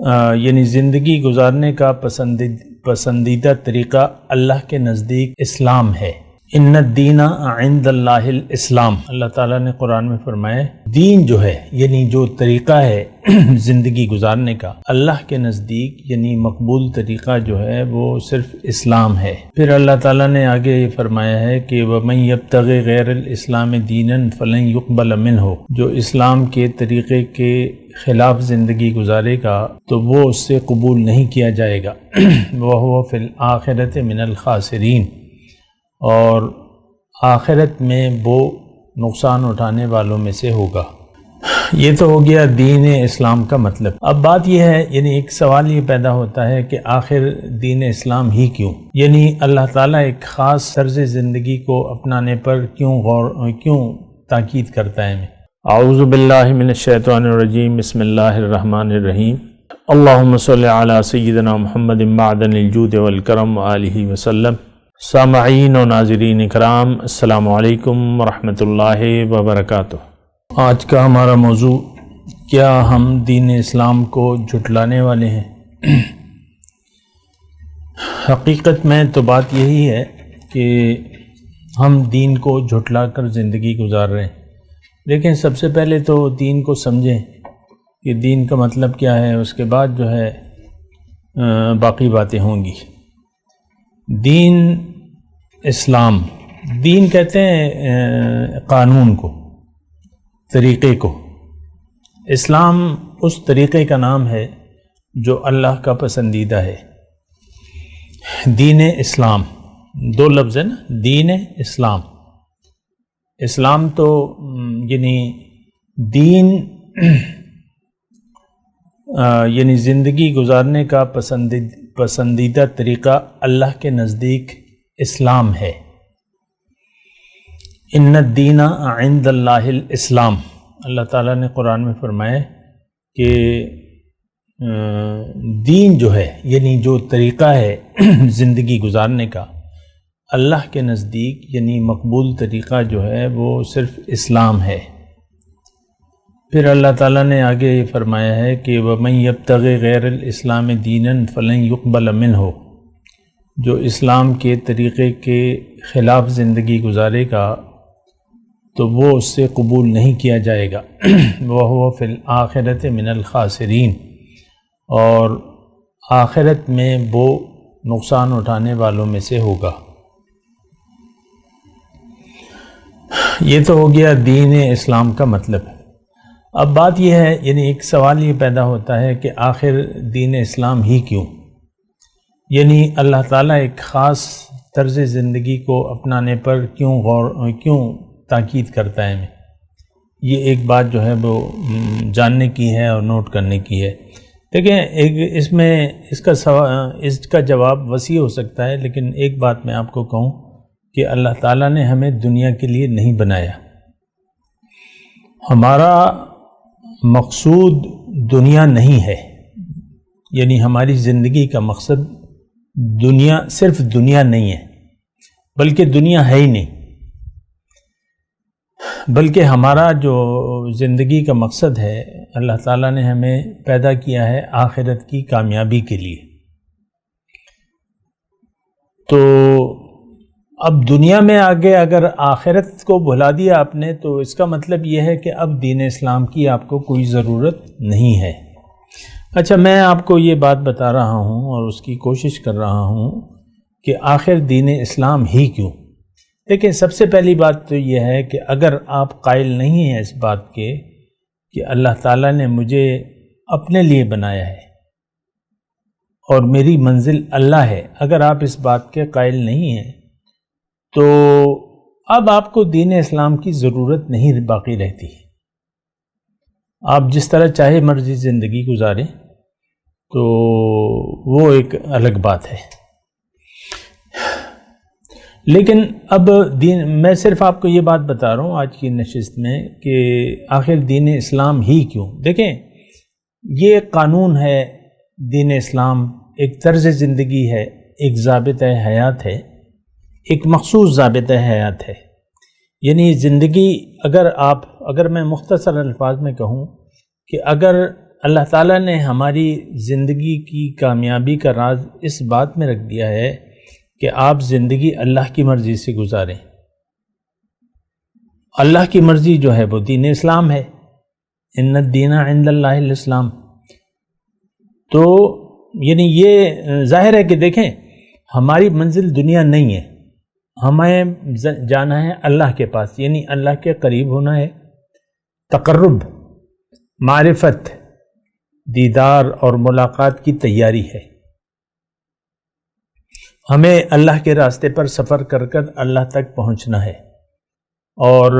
یعنی زندگی گزارنے کا پسندیدہ طریقہ اللہ کے نزدیک اسلام ہے۔ ان الدین عند اللہ الاسلام، اللہ تعالیٰ نے قرآن میں فرمایا دین جو ہے یعنی جو طریقہ ہے زندگی گزارنے کا اللہ کے نزدیک یعنی مقبول طریقہ جو ہے وہ صرف اسلام ہے۔ پھر اللہ تعالیٰ نے آگے یہ فرمایا ہے کہ وَمَن يَبْتَغِ غَيْرَ الْإِسْلَامِ دِينًا فَلَن يُقْبَلَ مِنْهُ، جو اسلام کے طریقے کے خلاف زندگی گزارے گا تو وہ اس سے قبول نہیں کیا جائے گا۔ وَهُوَ فِي الْآخِرَةِ مِنَ الْخَاسِرِينَ، اور آخرت میں وہ نقصان اٹھانے والوں میں سے ہوگا۔ یہ تو ہو گیا دین اسلام کا مطلب۔ اب بات یہ ہے، یعنی ایک سوال یہ پیدا ہوتا ہے کہ آخر دین اسلام ہی کیوں؟ یعنی اللہ تعالیٰ ایک خاص طرز زندگی کو اپنانے پر کیوں تاکید کرتا ہے؟ اعوذ باللہ من الشیطان الرجیم، بسم اللہ الرحمن الرحیم۔ اللہم صلی علی سیدنا محمد معدن الجود والکرم وآلہ وسلم۔ سامعین و ناظرین اکرام، السلام علیکم ورحمۃ اللہ وبرکاتہ۔ آج کا ہمارا موضوع، کیا ہم دین اسلام کو جھٹلانے والے ہیں؟ حقیقت میں تو بات یہی ہے کہ ہم دین کو جھٹلا کر زندگی گزار رہے ہیں۔ لیکن سب سے پہلے تو دین کو سمجھیں کہ دین کا مطلب کیا ہے، اس کے بعد جو ہے باقی باتیں ہوں گی۔ دین اسلام، دین کہتے ہیں قانون کو، طریقے کو۔ اسلام اس طریقے کا نام ہے جو اللہ کا پسندیدہ ہے۔ دین اسلام، دو لفظ ہیں نا، دین اسلام۔ اسلام تو یعنی دین یعنی زندگی گزارنے کا پسندیدہ طریقہ اللہ کے نزدیک اسلام ہے۔ ان الدین عند اللہ الاسلام، اللہ تعالیٰ نے قرآن میں فرمایا کہ دین جو ہے یعنی جو طریقہ ہے زندگی گزارنے کا اللہ کے نزدیک یعنی مقبول طریقہ جو ہے وہ صرف اسلام ہے۔ پھر اللہ تعالیٰ نے آگے یہ فرمایا ہے کہ وَمَن يَبْتَغِ غَيْرَ الْإِسْلَامِ دِينًا فَلَن يُقْبَلَ مِنْهُ، جو اسلام کے طریقے کے خلاف زندگی گزارے گا تو وہ اس سے قبول نہیں کیا جائے گا۔ وَهُوَ فِي الْآخِرَةِ مِنَ الْخَاسِرِينَ، اور آخرت میں وہ نقصان اٹھانے والوں میں سے ہوگا۔ یہ تو ہو گیا دین اسلام کا مطلب۔ اب بات یہ ہے، یعنی ایک سوال یہ پیدا ہوتا ہے کہ آخر دین اسلام ہی کیوں؟ یعنی اللہ تعالیٰ ایک خاص طرز زندگی کو اپنانے پر کیوں تاکید کرتا ہے؟ یہ ایک بات جو ہے وہ جاننے کی ہے اور نوٹ کرنے کی ہے۔ دیکھیں، اس کا جواب وسیع ہو سکتا ہے، لیکن ایک بات میں آپ کو کہوں کہ اللہ تعالیٰ نے ہمیں دنیا کے لیے نہیں بنایا۔ ہمارا مقصود دنیا نہیں ہے، یعنی ہماری زندگی کا مقصد صرف دنیا نہیں ہے، بلکہ دنیا ہے ہی نہیں، بلکہ ہمارا جو زندگی کا مقصد ہے، اللہ تعالیٰ نے ہمیں پیدا کیا ہے آخرت کی کامیابی کے لیے۔ تو اب دنیا میں آگے اگر آخرت کو بھلا دیا آپ نے تو اس کا مطلب یہ ہے کہ اب دین اسلام کی آپ کو کوئی ضرورت نہیں ہے۔ اچھا، میں آپ کو یہ بات بتا رہا ہوں اور اس کی کوشش کر رہا ہوں کہ آخر دین اسلام ہی کیوں؟ لیکن سب سے پہلی بات تو یہ ہے کہ اگر آپ قائل نہیں ہیں اس بات کے کہ اللہ تعالیٰ نے مجھے اپنے لیے بنایا ہے اور میری منزل اللہ ہے، اگر آپ اس بات کے قائل نہیں ہیں تو اب آپ کو دین اسلام کی ضرورت نہیں باقی رہتی۔ آپ جس طرح چاہے مرضی زندگی گزاریں تو وہ ایک الگ بات ہے۔ لیکن اب میں صرف آپ کو یہ بات بتا رہا ہوں آج کی نشست میں کہ آخر دین اسلام ہی کیوں؟ دیکھیں، یہ قانون ہے، دین اسلام ایک طرز زندگی ہے، ایک ضابطۂ حیات ہے، ایک مخصوص ضابطۂ حیات ہے۔ یعنی زندگی اگر میں مختصر الفاظ میں کہوں کہ اگر اللہ تعالیٰ نے ہماری زندگی کی کامیابی کا راز اس بات میں رکھ دیا ہے کہ آپ زندگی اللہ کی مرضی سے گزاریں۔ اللہ کی مرضی جو ہے وہ دین اسلام ہے، ان الدین عند اللہ الاسلام۔ تو یعنی یہ ظاہر ہے کہ دیکھیں ہماری منزل دنیا نہیں ہے، ہمیں جانا ہے اللہ کے پاس، یعنی اللہ کے قریب ہونا ہے، تقرب، معرفت، دیدار اور ملاقات کی تیاری ہے۔ ہمیں اللہ کے راستے پر سفر کر کر اللہ تک پہنچنا ہے۔ اور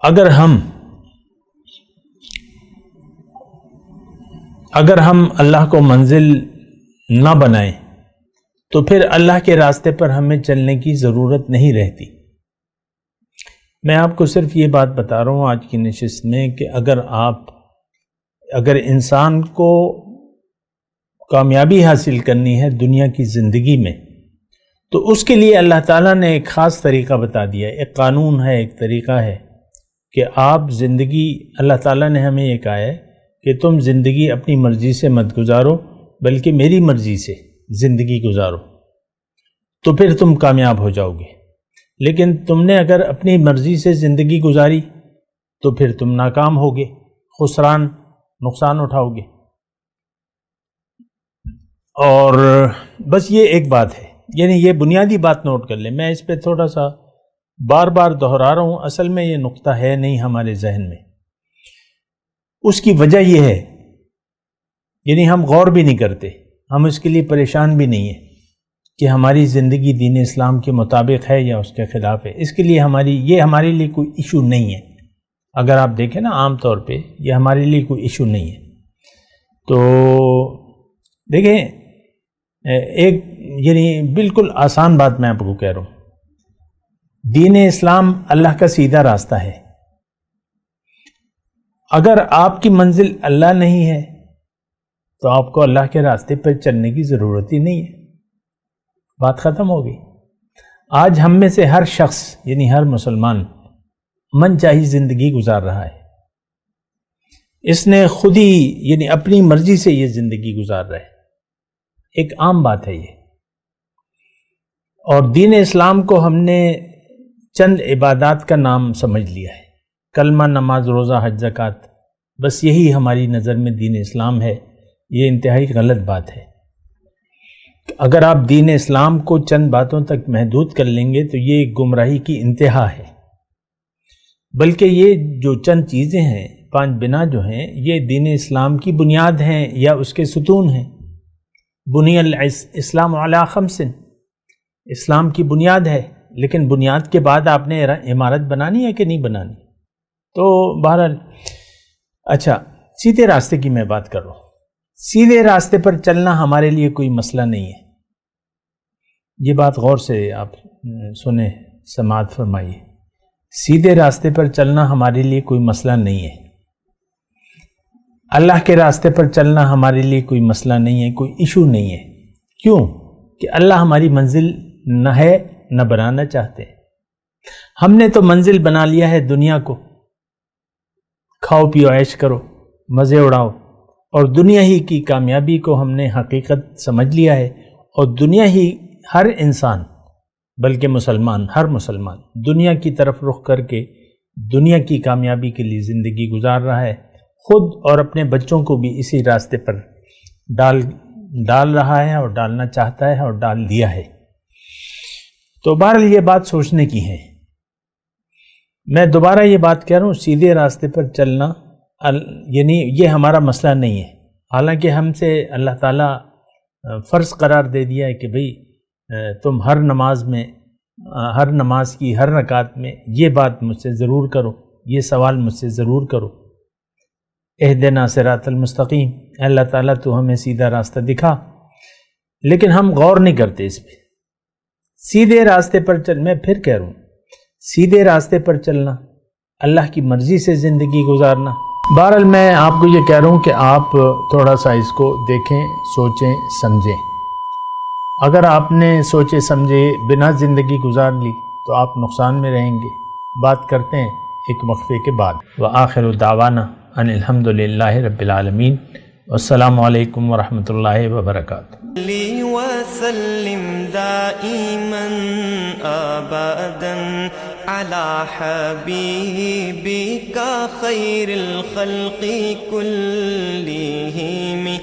اگر ہم اللہ کو منزل نہ بنائیں تو پھر اللہ کے راستے پر ہمیں چلنے کی ضرورت نہیں رہتی۔ میں آپ کو صرف یہ بات بتا رہا ہوں آج کی نشست میں کہ اگر انسان کو کامیابی حاصل کرنی ہے دنیا کی زندگی میں تو اس کے لیے اللہ تعالیٰ نے ایک خاص طریقہ بتا دیا ہے، ایک قانون ہے، ایک طریقہ ہے کہ آپ زندگی، اللہ تعالیٰ نے ہمیں یہ کہا ہے کہ تم زندگی اپنی مرضی سے مت گزارو بلکہ میری مرضی سے زندگی گزارو، تو پھر تم کامیاب ہو جاؤ گے۔ لیکن تم نے اگر اپنی مرضی سے زندگی گزاری تو پھر تم ناکام ہوگے، نقصان اٹھاؤ گے۔ اور بس یہ ایک بات ہے، یعنی یہ بنیادی بات نوٹ کر لیں، میں اس پہ تھوڑا سا بار بار دہرا رہا ہوں، اصل میں یہ نقطہ ہے نہیں ہمارے ذہن میں۔ اس کی وجہ یہ ہے، یعنی ہم غور بھی نہیں کرتے، ہم اس کے لیے پریشان بھی نہیں ہیں کہ ہماری زندگی دین اسلام کے مطابق ہے یا اس کے خلاف ہے۔ اس کے لیے یہ ہمارے لیے کوئی ایشو نہیں ہے۔ اگر آپ دیکھیں نا عام طور پہ یہ ہمارے لیے کوئی ایشو نہیں ہے۔ تو دیکھیں ایک یعنی بالکل آسان بات میں آپ کو کہہ رہا ہوں، دین اسلام اللہ کا سیدھا راستہ ہے۔ اگر آپ کی منزل اللہ نہیں ہے تو آپ کو اللہ کے راستے پر چلنے کی ضرورت ہی نہیں ہے، بات ختم ہو گئی۔ آج ہم میں سے ہر شخص یعنی ہر مسلمان من چاہی زندگی گزار رہا ہے، اس نے خود ہی یعنی اپنی مرضی سے یہ زندگی گزار رہا ہے، ایک عام بات ہے یہ۔ اور دین اسلام کو ہم نے چند عبادات کا نام سمجھ لیا ہے، کلمہ، نماز، روزہ، حج، زکوٰۃ، بس یہی ہماری نظر میں دین اسلام ہے۔ یہ انتہائی غلط بات ہے۔ اگر آپ دین اسلام کو چند باتوں تک محدود کر لیں گے تو یہ گمراہی کی انتہا ہے، بلکہ یہ جو چند چیزیں ہیں، 5 بنا جو ہیں، یہ دین اسلام کی بنیاد ہیں یا اس کے ستون ہیں۔ بنی الاسلام علی 5، اسلام کی بنیاد ہے، لیکن بنیاد کے بعد آپ نے عمارت بنانی ہے کہ نہیں بنانی؟ تو بہرحال اچھا، سیدھے راستے کی میں بات کر رہا ہوں۔ سیدھے راستے پر چلنا ہمارے لیے کوئی مسئلہ نہیں ہے، یہ بات غور سے آپ سنیں، سماعت فرمائیے۔ سیدھے راستے پر چلنا ہمارے لیے کوئی مسئلہ نہیں ہے، اللہ کے راستے پر چلنا ہمارے لیے کوئی مسئلہ نہیں ہے، کوئی ایشو نہیں ہے۔ کیوں؟ کہ اللہ ہماری منزل نہ ہے نہ بنانا چاہتے۔ ہم نے تو منزل بنا لیا ہے دنیا کو، کھاؤ پیو عیش کرو، مزے اڑاؤ، اور دنیا ہی کی کامیابی کو ہم نے حقیقت سمجھ لیا ہے، اور دنیا ہی ہر انسان، بلکہ ہر مسلمان دنیا کی طرف رخ کر کے دنیا کی کامیابی کے لیے زندگی گزار رہا ہے، خود اور اپنے بچوں کو بھی اسی راستے پر ڈال رہا ہے اور ڈالنا چاہتا ہے اور ڈال دیا ہے۔ تو بہرحال یہ بات سوچنے کی ہے۔ میں دوبارہ یہ بات کہہ رہا ہوں، سیدھے راستے پر چلنا یعنی یہ ہمارا مسئلہ نہیں ہے، حالانکہ ہم سے اللہ تعالیٰ فرض قرار دے دیا ہے کہ بھئی تم ہر نماز کی ہر رکعت میں یہ بات مجھ سے ضرور کرو، یہ سوال مجھ سے ضرور کرو، اہدنا صراط المستقیم، اللہ تعالیٰ تو ہمیں سیدھا راستہ دکھا، لیکن ہم غور نہیں کرتے اس پہ۔ سیدھے راستے پر میں پھر کہہ رہا ہوں، سیدھے راستے پر چلنا، اللہ کی مرضی سے زندگی گزارنا۔ بہرحال میں آپ کو یہ کہہ رہا ہوں کہ آپ تھوڑا سا اس کو دیکھیں، سوچیں، سمجھیں۔ اگر آپ نے سوچے سمجھے بنا زندگی گزار لی تو آپ نقصان میں رہیں گے۔ بات کرتے ہیں ایک وقفے کے بعد۔ وآخر دعوانا ان الحمد للہ رب العالمین، والسلام علیکم ورحمۃ اللہ وبرکاتہ۔ وسلم دائما ابدا على حبيبك خير الخلق كلهم